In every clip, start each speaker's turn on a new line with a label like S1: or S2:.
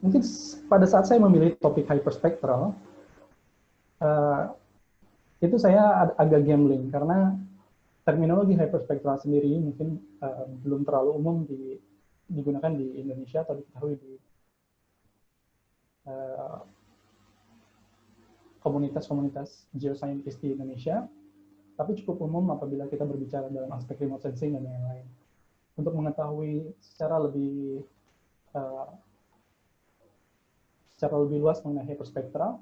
S1: mungkin pada saat saya memilih topik hyperspectral, itu saya agak gambling karena terminologi hyperspectral sendiri mungkin belum terlalu umum digunakan di Indonesia atau diketahui di komunitas-komunitas geoscientist di Indonesia, tapi cukup umum apabila kita berbicara dalam aspek remote sensing dan lain-lain. Untuk mengetahui secara lebih luas mengenai hyperspectral,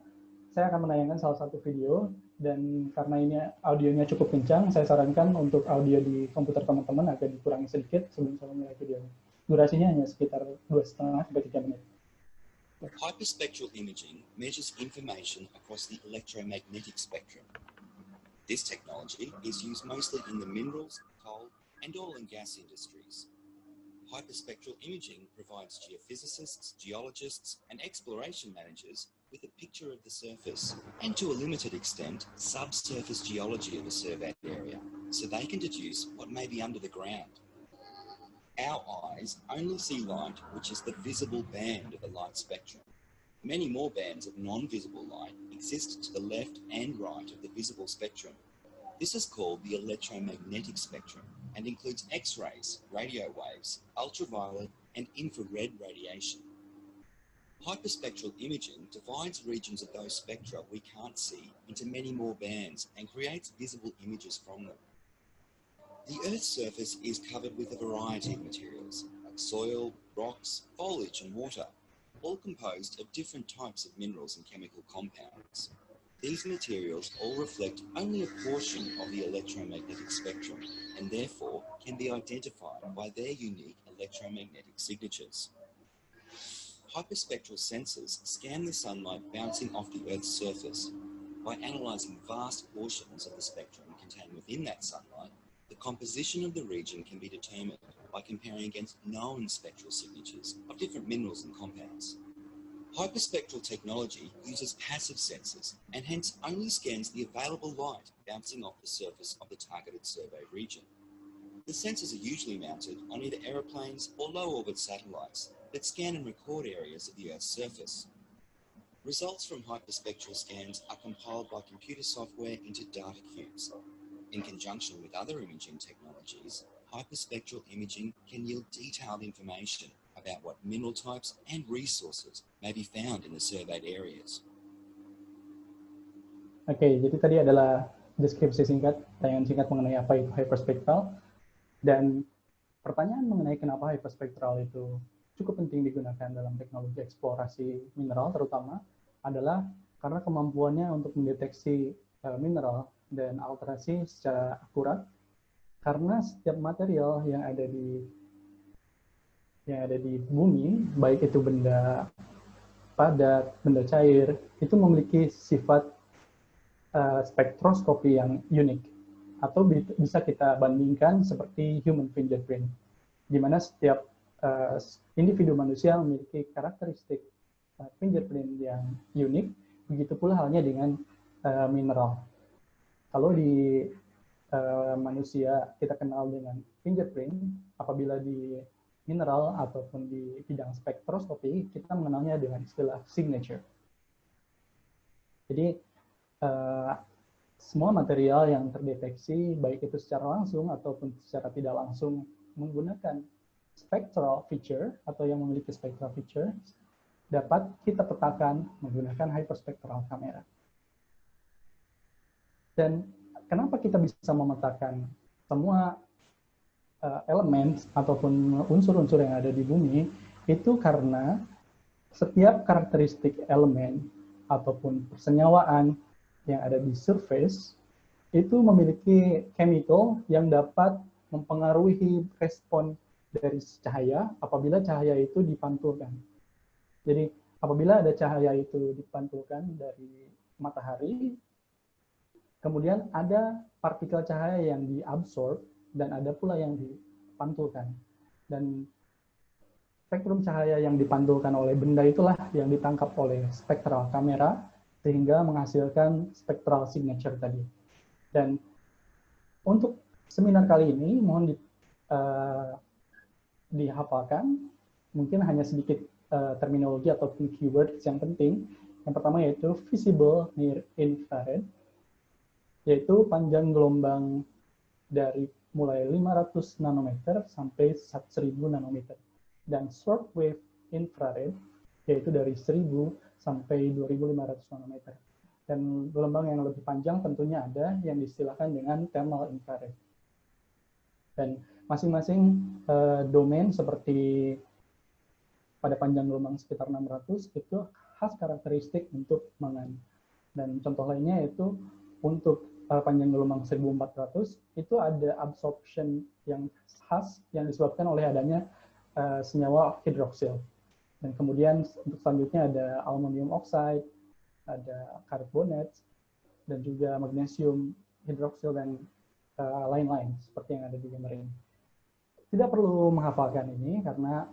S1: saya akan menayangkan salah satu video, dan karena ini audionya cukup kencang, saya sarankan untuk audio di komputer teman-teman agak dikurangi sedikit sebelum saya mulai videonya. Durasinya hanya sekitar 2,5–3 menit.
S2: Hyperspectral imaging measures information across the electromagnetic spectrum. This technology is used mostly in the minerals, coal, and oil and gas industries. Hyperspectral imaging provides geophysicists, geologists, and exploration managers with a picture of the surface, and to a limited extent, subsurface geology of a surveyed area, so they can deduce what may be under the ground. Our eyes only see light, which is the visible band of the light spectrum. Many more bands of non-visible light exist to the left and right of the visible spectrum. This is called the electromagnetic spectrum and includes X-rays, radio waves, ultraviolet, and infrared radiation. Hyperspectral imaging divides regions of those spectra we can't see into many more bands and creates visible images from them. The Earth's surface is covered with a variety of materials, like soil, rocks, foliage, and water, all composed of different types of minerals and chemical compounds. These materials all reflect only a portion of the electromagnetic spectrum, and therefore can be identified by their unique electromagnetic signatures. Hyperspectral sensors scan the sunlight bouncing off the Earth's surface. By analysing vast portions of the spectrum contained within that sunlight, the composition of the region can be determined by comparing against known spectral signatures of different minerals and compounds. Hyperspectral technology uses passive sensors and hence only scans the available light bouncing off the surface of the targeted survey region. The sensors are usually mounted on either aeroplanes or low-orbit satellites that scan and record areas of the Earth's surface. Results from hyperspectral scans are compiled by computer software into data cubes. In conjunction with other imaging technologies, hyperspectral imaging can yield detailed information about what mineral types and resources may be found in the surveyed areas.
S1: Oke, jadi tadi adalah deskripsi singkat, tayangan singkat mengenai apa itu hyperspectral, dan pertanyaan mengenai kenapa hyperspectral itu cukup penting digunakan dalam teknologi eksplorasi mineral terutama adalah karena kemampuannya untuk mendeteksi mineral dan alterasi secara akurat, karena setiap material yang ada di bumi, baik itu benda padat, benda cair, itu memiliki sifat spektroskopi yang unik, atau bisa kita bandingkan seperti human fingerprint, di mana setiap individu manusia memiliki karakteristik fingerprint yang unik. Begitu pula halnya dengan mineral. Kalau di manusia kita kenal dengan fingerprint, apabila di mineral ataupun di bidang spektroskopi kita mengenalnya dengan istilah signature. Jadi semua material yang terdeteksi, baik itu secara langsung ataupun secara tidak langsung menggunakan spectral feature atau yang memiliki spectral feature, dapat kita petakan menggunakan hyperspectral kamera. Dan kenapa kita bisa memetakan semua elemen ataupun unsur-unsur yang ada di bumi, itu karena setiap karakteristik elemen ataupun persenyawaan yang ada di surface itu memiliki chemical yang dapat mempengaruhi respon dari cahaya apabila cahaya itu dipantulkan. Jadi apabila ada cahaya itu dipantulkan dari matahari, kemudian ada partikel cahaya yang diabsorb dan ada pula yang dipantulkan. Dan spektrum cahaya yang dipantulkan oleh benda itulah yang ditangkap oleh spectral kamera sehingga menghasilkan spectral signature tadi. Dan untuk seminar kali ini mohon dihafalkan Mungkin hanya sedikit terminologi ataupun keyword yang penting. Yang pertama yaitu visible near infrared, yaitu panjang gelombang dari mulai 500 nanometer sampai 1000 nanometer. Dan short wave infrared, yaitu dari 1000 sampai 2500 nanometer. Dan gelombang yang lebih panjang tentunya ada yang diistilahkan dengan thermal infrared. Dan masing-masing domain seperti pada panjang gelombang sekitar 600 itu khas karakteristik untuk mangan. Dan contoh lainnya yaitu untuk panjang gelombang 1400 itu ada absorption yang khas yang disebabkan oleh adanya senyawa hidroksil. Dan kemudian untuk selanjutnya ada aluminium oxide, ada karbonat, dan juga magnesium hidroksil dan lain-lain seperti yang ada di gambar ini. Tidak perlu menghafalkan ini karena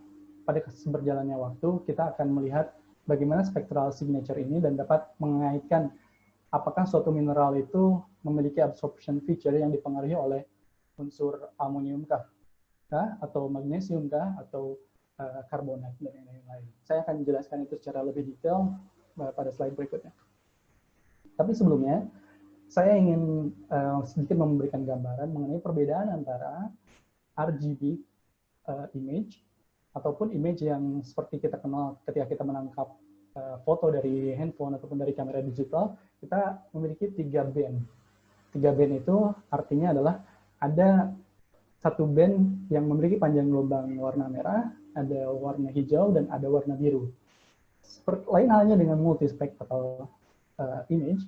S1: pada berjalannya waktu kita akan melihat bagaimana spectral signature ini dan dapat mengaitkan apakah suatu mineral itu memiliki absorption feature yang dipengaruhi oleh unsur aluminium kah atau magnesium kah atau karbonat dan lain-lain. Saya akan menjelaskan itu secara lebih detail pada slide berikutnya. Tapi sebelumnya saya ingin sedikit memberikan gambaran mengenai perbedaan antara RGB image ataupun image yang seperti kita kenal ketika kita menangkap foto dari handphone ataupun dari kamera digital, kita memiliki 3 band. 3 band itu artinya adalah ada satu band yang memiliki panjang gelombang warna merah, ada warna hijau, dan ada warna biru. Lain halnya dengan multispectral image,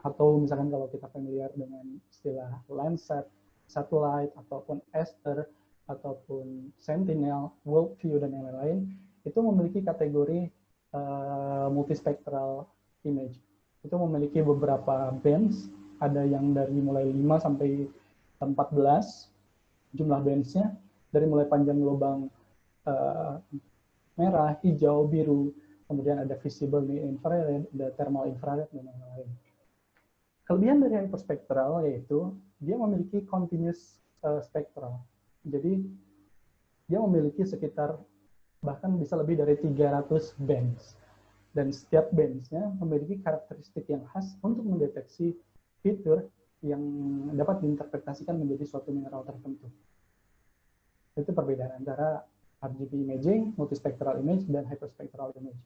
S1: atau misalkan kalau kita familiar dengan istilah Landsat, satellite, ataupun Aster, ataupun Sentinel, Worldview, dan yang lain-lain, itu memiliki kategori multispectral image. Itu memiliki beberapa bands, ada yang dari mulai 5 sampai 14 jumlah bandsnya, dari mulai panjang gelombang merah, hijau, biru, kemudian ada visible infrared, ada thermal infrared, dan yang lain. Kelebihan dari hyperspectral yaitu dia memiliki continuous spectral. Jadi dia memiliki sekitar bahkan bisa lebih dari 300 bands. Dan setiap bands-nya memiliki karakteristik yang khas untuk mendeteksi fitur yang dapat diinterpretasikan menjadi suatu mineral tertentu. Itu perbedaan antara RGB imaging, multispectral image, dan hyperspectral image.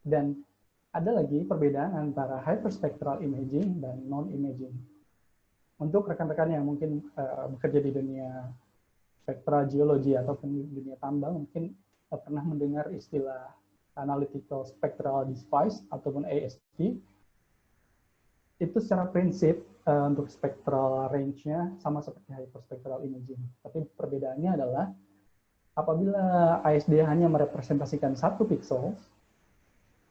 S1: Dan ada lagi perbedaan antara hyperspectral imaging dan non-imaging. Untuk rekan-rekan yang mungkin bekerja di dunia spektral geologi ataupun dunia tambang, mungkin pernah mendengar istilah Analytical Spectral Device ataupun ASD. Itu secara prinsip untuk spectral range-nya sama seperti hyperspectral imaging. Tapi perbedaannya adalah apabila ASD hanya merepresentasikan satu pixel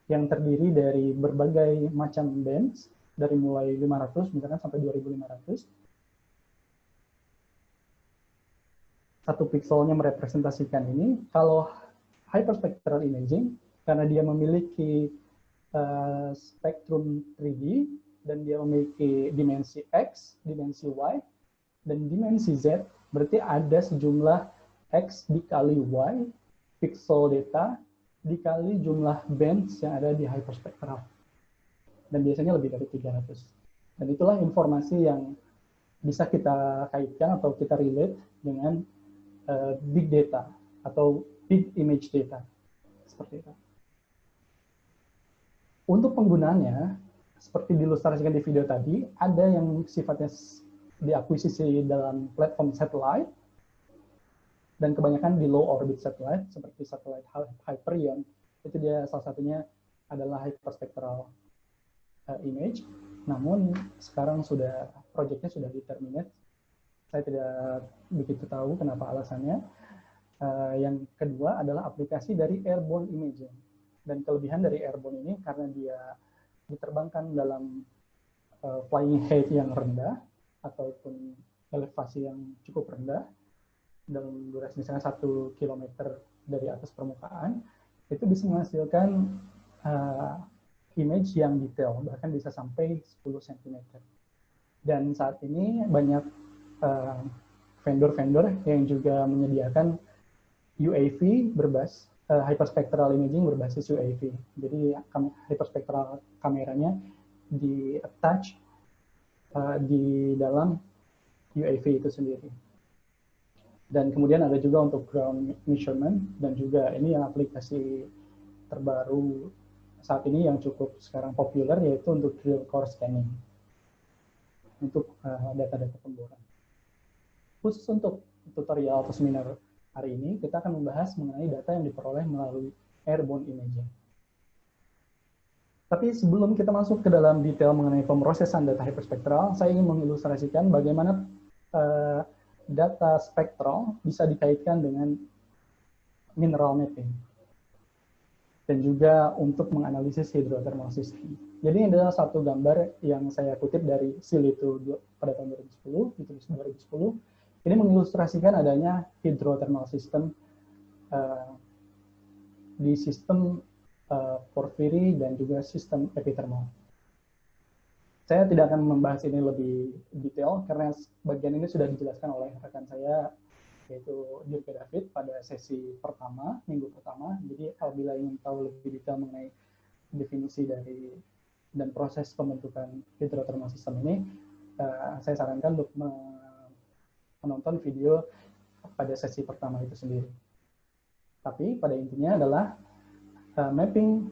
S1: yang terdiri dari berbagai macam bands, dari mulai 500 misalkan sampai 2500, satu pixelnya merepresentasikan ini. Kalau hyperspectral imaging, karena dia memiliki spektrum 3D, dan dia memiliki dimensi X, dimensi Y, dan dimensi Z, berarti ada sejumlah X dikali Y, pixel data, dikali jumlah bands yang ada di hyperspectral. Dan biasanya lebih dari 300. Dan itulah informasi yang bisa kita kaitkan atau kita relate dengan big data atau big image data. Seperti itu. Untuk penggunaannya, seperti diilustrasikan di video tadi, ada yang sifatnya diakuisisi dalam platform satellite, dan kebanyakan di low orbit satellite, seperti satelit Hyperion. Itu dia salah satunya adalah hyperspectral image. Namun sekarang proyeknya sudah di-terminate. Saya tidak begitu tahu kenapa alasannya. Yang kedua adalah aplikasi dari airborne imaging. Dan kelebihan dari airborne ini karena dia diterbangkan dalam flying height yang rendah ataupun elevasi yang cukup rendah, dalam durasi misalnya 1 km dari atas permukaan, itu bisa menghasilkan image yang detail, bahkan bisa sampai 10 cm. Dan saat ini banyak vendor-vendor yang juga menyediakan UAV hyperspectral imaging berbasis UAV. Jadi hyperspectral kameranya di attach di dalam UAV itu sendiri. Dan kemudian ada juga untuk ground measurement, dan juga ini yang aplikasi terbaru saat ini yang cukup sekarang populer, yaitu untuk drill core scanning untuk data-data pemboran. Khusus untuk tutorial atau seminar hari ini, kita akan membahas mengenai data yang diperoleh melalui airborne imaging. Tapi sebelum kita masuk ke dalam detail mengenai pemrosesan data hyperspektral, saya ingin mengilustrasikan bagaimana data spektral bisa dikaitkan dengan mineral mapping dan juga untuk menganalisis hidrothermal system. Jadi ini adalah satu gambar yang saya kutip dari SEAL itu pada tahun 2010, ditulis 2010. Ini mengilustrasikan adanya hidrothermal system di sistem porfiri dan juga sistem epithermal. Saya tidak akan membahas ini lebih detail karena bagian ini sudah dijelaskan oleh rekan saya, yaitu Dirk David pada sesi pertama, minggu pertama. Jadi apabila ingin tahu lebih detail mengenai definisi dari dan proses pembentukan hidrothermal system ini, saya sarankan untuk menonton video pada sesi pertama itu sendiri. Tapi pada intinya adalah mapping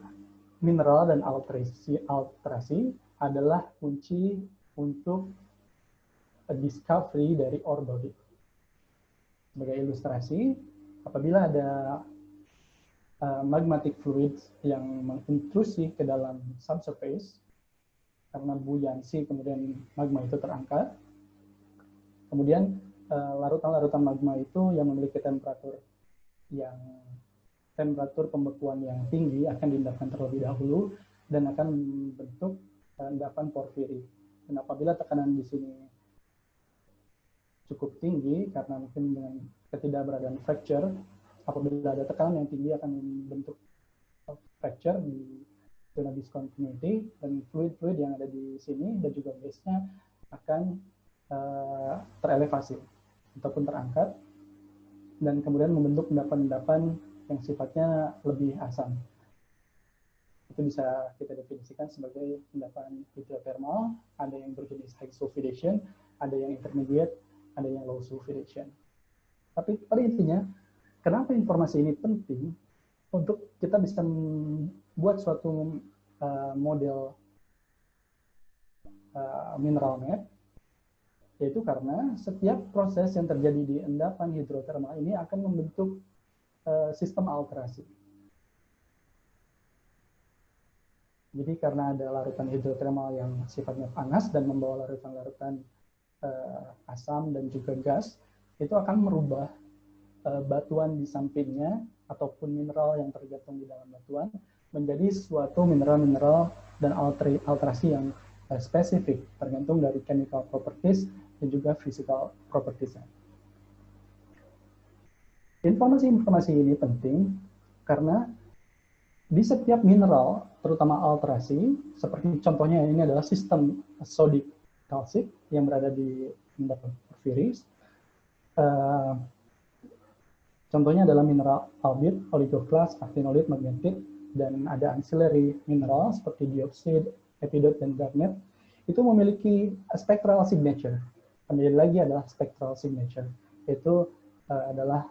S1: mineral dan alterasi adalah kunci untuk discovery dari ore body. Sebagai ilustrasi, apabila ada magmatic fluid yang mengintrusi ke dalam subsurface, karena buoyancy kemudian magma itu terangkat, kemudian larutan-larutan magma itu yang memiliki temperatur pembekuan yang tinggi akan diendapkan terlebih dahulu dan akan membentuk endapan porfiri. Dan apabila tekanan di sini cukup tinggi karena mungkin dengan ketidakberadaan fracture, apabila ada tekanan yang tinggi akan membentuk fracture di zona discontinuity, dan fluid-fluid yang ada di sini dan juga base-nya akan terelevasi ataupun terangkat dan kemudian membentuk endapan-endapan yang sifatnya lebih asam. Itu bisa kita definisikan sebagai endapan hidrothermal, ada yang berjenis high sulfidation, ada yang intermediate, ada yang low sulfidation. Tapi pada intinya, kenapa informasi ini penting untuk kita bisa membuat suatu model mineral map, yaitu karena setiap proses yang terjadi di endapan hidrothermal ini akan membentuk sistem alterasi. Jadi karena ada larutan hidrothermal yang sifatnya panas dan membawa larutan-larutan asam dan juga gas, itu akan merubah batuan di sampingnya ataupun mineral yang tergantung di dalam batuan menjadi suatu mineral-mineral dan alterasi yang spesifik tergantung dari chemical properties dan juga physical properties-nya. Informasi-informasi ini penting karena di setiap mineral, terutama alterasi, seperti contohnya ini adalah sistem sodic calcic yang berada di endapan porfiris. Contohnya adalah mineral albit, oligoclast, actinolit, magnetit, dan ada ancillary mineral seperti dioksid, epidot, dan garnet. Itu memiliki spectral signature. Kembali lagi adalah spectral signature. Itu adalah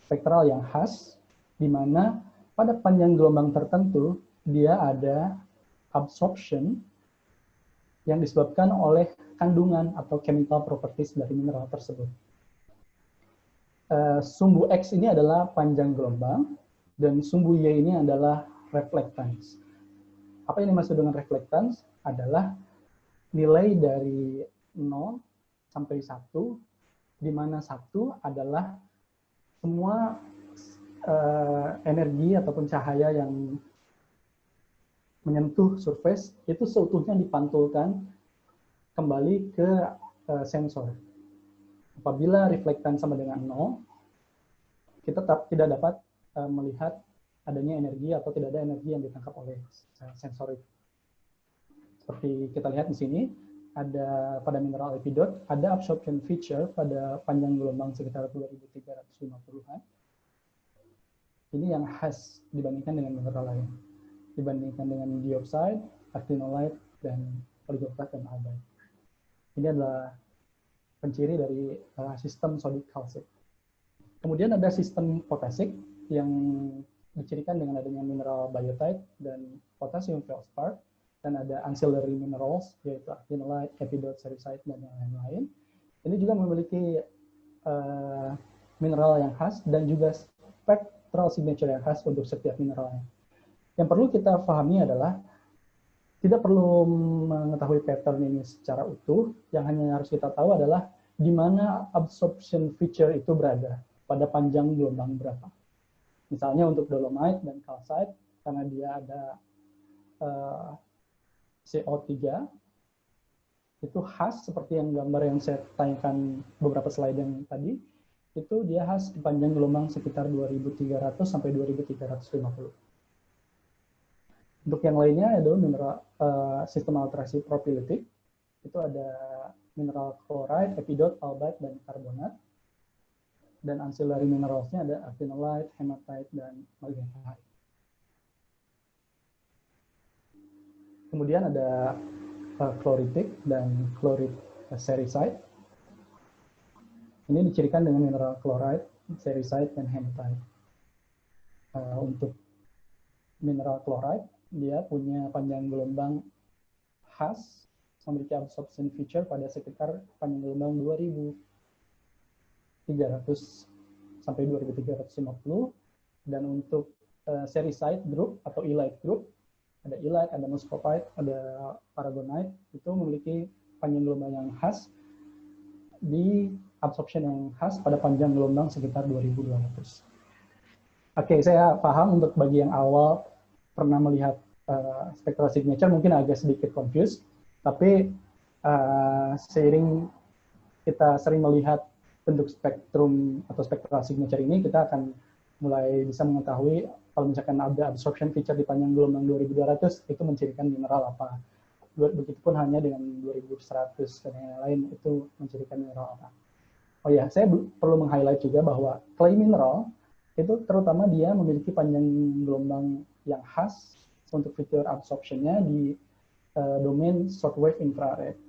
S1: spektral yang khas, di mana pada panjang gelombang tertentu, dia ada absorption yang disebabkan oleh kandungan atau chemical properties dari mineral tersebut. Sumbu X ini adalah panjang gelombang, dan sumbu Y ini adalah reflectance. Apa yang dimaksud dengan reflectance? Adalah nilai dari 0 sampai 1, di mana 1 adalah semua energi ataupun cahaya yang menyentuh surface itu seutuhnya dipantulkan kembali ke sensor. Apabila reflektan sama dengan 0, kita tidak dapat melihat adanya energi atau tidak ada energi yang ditangkap oleh sensor itu. Seperti kita lihat di sini, ada pada mineral epidot, ada absorption feature pada panjang gelombang sekitar 2350-an. Ini yang khas dibandingkan dengan mineral lain. Dibandingkan dengan diopside, actinolite, dan oligoclase dan albite. Ini adalah penciri dari sistem sodik kalsit. Kemudian ada sistem potasik yang dicirikan dengan adanya mineral biotite dan potassium feldspar, dan ada ancillary minerals yaitu actinolite, epidot, cerussite, dan yang lain-lain. Ini juga memiliki mineral yang khas dan juga spectral signature yang khas untuk setiap mineralnya. Yang perlu kita pahami adalah tidak perlu mengetahui pattern ini secara utuh, yang hanya harus kita tahu adalah di mana absorption feature itu berada, pada panjang gelombang berapa. Misalnya untuk dolomite dan calcite, karena dia ada CO3, itu khas seperti yang gambar yang saya tanyakan beberapa slide yang tadi, itu dia khas di panjang gelombang sekitar 2300 sampai 2350. Untuk yang lainnya ada mineral sistem alterasi propylitic, itu ada mineral chloride, epidot, albite, dan karbonat. Dan ancillary mineralsnya ada actinolite, hematite, dan magnetite. Kemudian ada chloritic dan chlorid cerussite. Ini dicirikan dengan mineral chloride, cerussite, dan hematite. Untuk mineral chloride, dia punya panjang gelombang khas, memiliki absorption feature pada sekitar panjang gelombang 2300 sampai 2350. Dan untuk cerussite group atau elite group, ada elite, ada muscovite, ada paragonite, itu memiliki panjang gelombang yang khas di absorption yang khas pada panjang gelombang sekitar 2200. Oke, saya paham untuk bagi yang awal pernah melihat spectral signature mungkin agak sedikit confused, tapi seiring kita sering melihat bentuk spektrum atau spectral signature ini, kita akan mulai bisa mengetahui kalau misalkan ada absorption feature di panjang gelombang 2200, itu mencirikan mineral apa. Begitupun hanya dengan 2100 dan yang lain, itu mencirikan mineral apa. Oh ya, saya perlu meng-highlight juga bahwa clay mineral itu terutama dia memiliki panjang gelombang yang khas untuk fitur absorption-nya di domain shortwave infrared,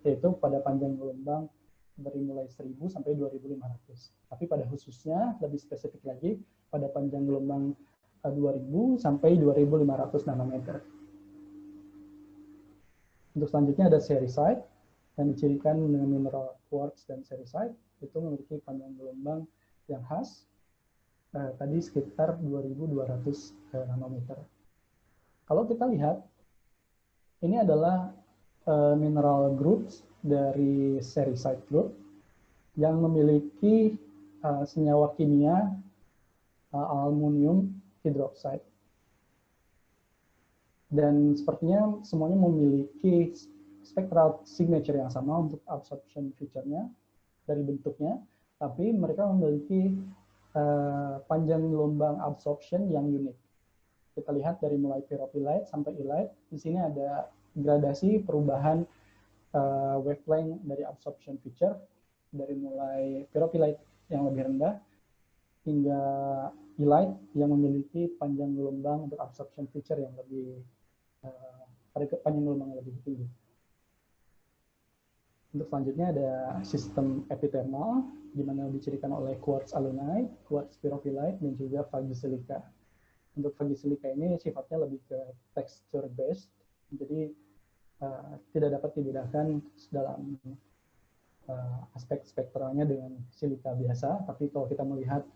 S1: yaitu pada panjang gelombang dari mulai 1000 sampai 2500. Tapi pada khususnya lebih spesifik lagi pada panjang gelombang 2000 sampai 2500 nanometer. Untuk selanjutnya ada cerussite yang dicirikan dengan mineral quartz dan cerussite, itu memiliki panjang gelombang yang khas tadi sekitar 2200 nanometer. Kalau kita lihat, ini adalah mineral groups dari cerussite group yang memiliki senyawa kimia aluminium hidroksida. Dan sepertinya semuanya memiliki spectral signature yang sama untuk absorption feature-nya dari bentuknya, tapi mereka memiliki panjang gelombang absorption yang unik. Kita lihat dari mulai pyropylite sampai elite, di sini ada gradasi perubahan wavelength dari absorption feature, dari mulai pyropylite yang lebih rendah hingga elite yang memiliki panjang gelombang untuk absorption feature yang lebih panjang gelombang yang lebih tinggi. Untuk selanjutnya ada sistem epithermal, di mana dicirikan oleh quartz alunite, quartz pyropylite, dan juga Fagicilica. Untuk Fagicilica ini sifatnya lebih ke texture based, jadi tidak dapat dibedakan dalam aspek spektralnya dengan silika biasa. Tapi kalau kita melihat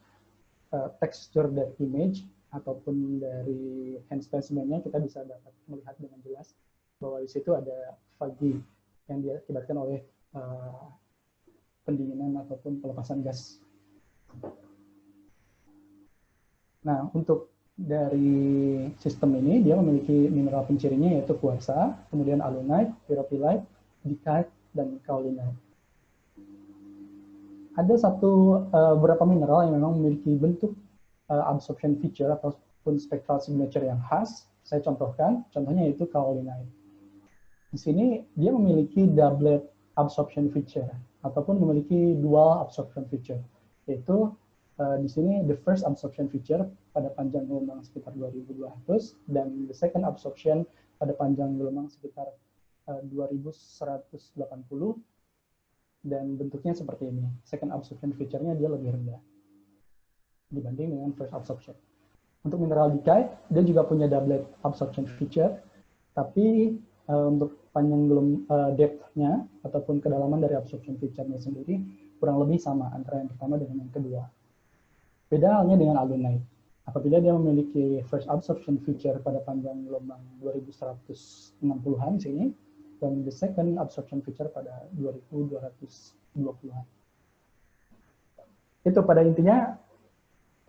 S1: texture dari image ataupun dari hand specimen-nya, kita bisa dapat melihat dengan jelas bahwa di situ ada Fagi yang diakibatkan oleh pendinginan ataupun pelepasan gas. Nah, untuk dari sistem ini, dia memiliki mineral pencirinya yaitu kuarsa, kemudian alunite, pyropylite, dikite, dan kaolinite. Ada beberapa mineral yang memang memiliki bentuk absorption feature ataupun spectral signature yang khas. Saya contohkan, contohnya yaitu kaolinite. Di sini dia memiliki doublet absorption feature ataupun memiliki dual absorption feature, yaitu di sini the first absorption feature pada panjang gelombang sekitar 2200 dan the second absorption pada panjang gelombang sekitar 2180, dan bentuknya seperti ini. Second absorption feature-nya dia lebih rendah dibanding dengan first absorption. Untuk mineral decay, dia juga punya doublet absorption feature, tapi untuk panjang depth-nya ataupun kedalaman dari absorption feature-nya sendiri kurang lebih sama antara yang pertama dengan yang kedua. Beda halnya dengan alunite. Apabila dia memiliki first absorption feature pada panjang gelombang 2160-an sini, dan the second absorption feature pada 2220-an. Itu pada intinya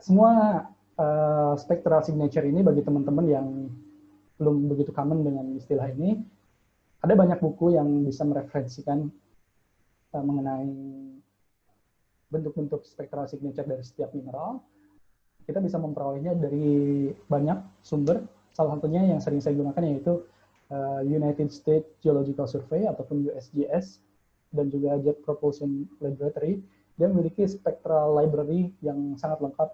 S1: semua spectral signature ini bagi teman-teman yang belum begitu common dengan istilah ini, ada banyak buku yang bisa mereferensikan mengenai bentuk-bentuk spectral signature dari setiap mineral. Kita bisa memperolehnya dari banyak sumber. Salah satunya yang sering saya gunakan yaitu United States Geological Survey ataupun USGS dan juga Jet Propulsion Laboratory. Dia memiliki spectral library yang sangat lengkap.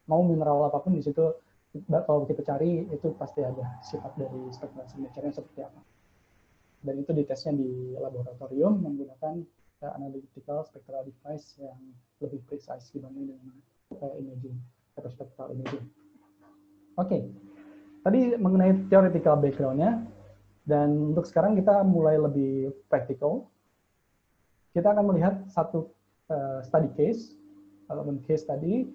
S1: Mau mineral apapun di situ, kalau kita cari itu pasti ada sifat dari spectral signature-nya seperti apa. Dan itu ditesnya di laboratorium menggunakan analytical spectral device yang lebih precise dibanding dengan imaging atau spectral imaging. Oke, tadi mengenai theoretical background-nya, dan untuk sekarang kita mulai lebih practical. Kita akan melihat satu study case, case tadi